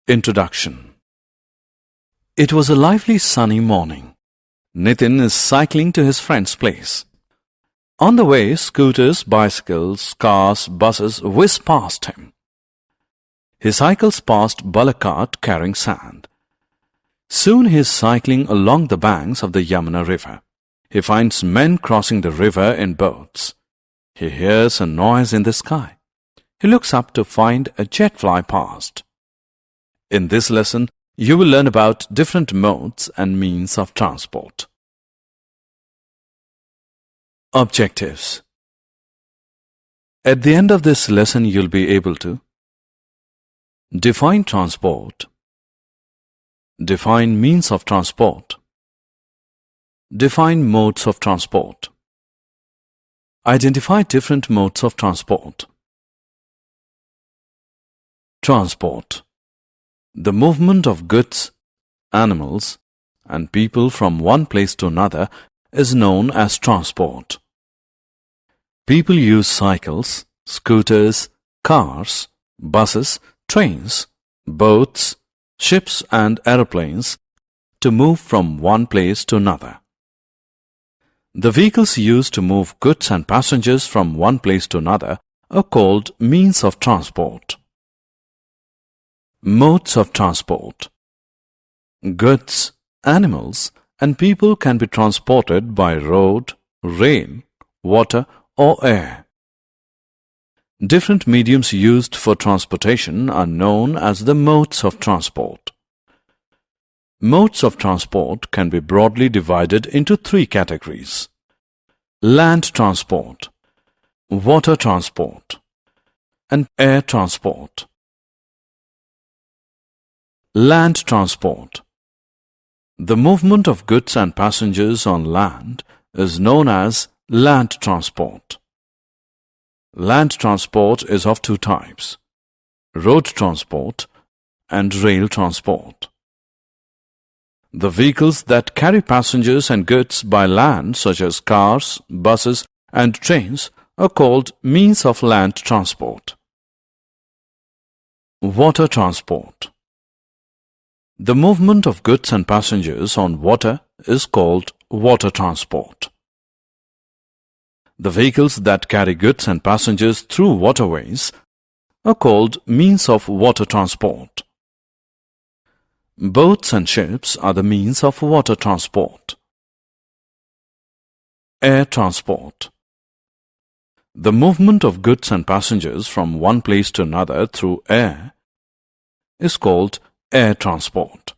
Introduction. It was a lively sunny morning. Nitin is cycling to his friend's place. On the way, scooters, bicycles, cars, buses whiz past him. He cycles past bullock cart carrying sand. Soon he is cycling along the banks of the Yamuna river. He finds men crossing the river in boats. He hears a noise in the sky. He looks up to find a jet fly past. In this lesson, you will learn about different modes and means of transport. Objectives. At the end of this lesson, you'll be able to define transport, define means of transport, define modes of transport, identify different modes of transport. Transport. The movement of goods, animals, and people from one place to another is known as transport. People use cycles, scooters, cars, buses, trains, boats, ships and aeroplanes to move from one place to another. The vehicles used to move goods and passengers from one place to another are called means of transport. Modes of transport. Goods, animals, and people can be transported by road, rail, water, or air. Different mediums used for transportation are known as the modes of transport. Modes of transport can be broadly divided into three categories: land transport, water transport, and air transport. Land transport. The movement of goods and passengers on land is known as land transport. Land transport is of two types: road transport and rail transport. The vehicles that carry passengers and goods by land, such as cars, buses, and trains, are called means of land transport. Water transport. The movement of goods and passengers on water is called water transport. The vehicles that carry goods and passengers through waterways are called means of water transport. Boats and ships are the means of water transport. Air transport. The movement of goods and passengers from one place to another through air is called air transport.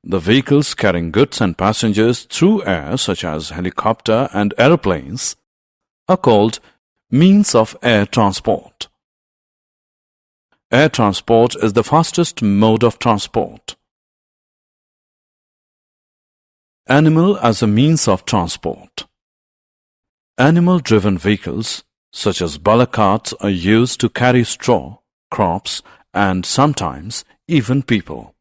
The vehicles carrying goods and passengers through air, such as helicopter and aeroplanes, are called means of air transport. Air transport is the fastest mode of transport. Animal as a means of transport. Animal-driven vehicles, such as bullock carts, are used to carry straw, crops, and sometimes even people.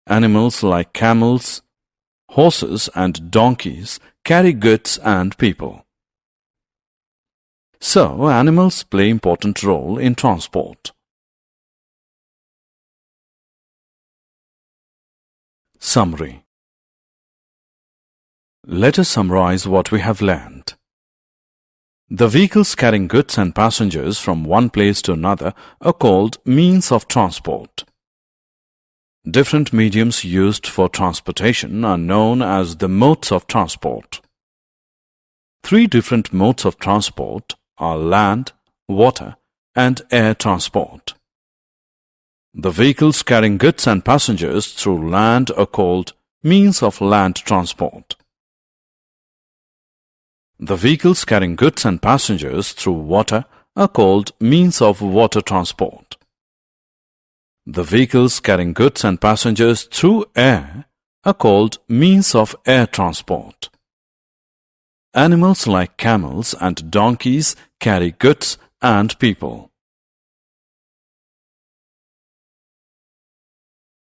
Animals like camels, horses, and donkeys carry goods and people. So, animals play an important role in transport. Summary. Let us summarize what we have learned. The vehicles carrying goods and passengers from one place to another are called means of transport. Different mediums used for transportation are known as the modes of transport. Three different modes of transport are land, water, and air transport. The vehicles carrying goods and passengers through land are called means of land transport. The vehicles carrying goods and passengers through water are called means of water transport. The vehicles carrying goods and passengers through air are called means of air transport. Animals like camels and donkeys carry goods and people.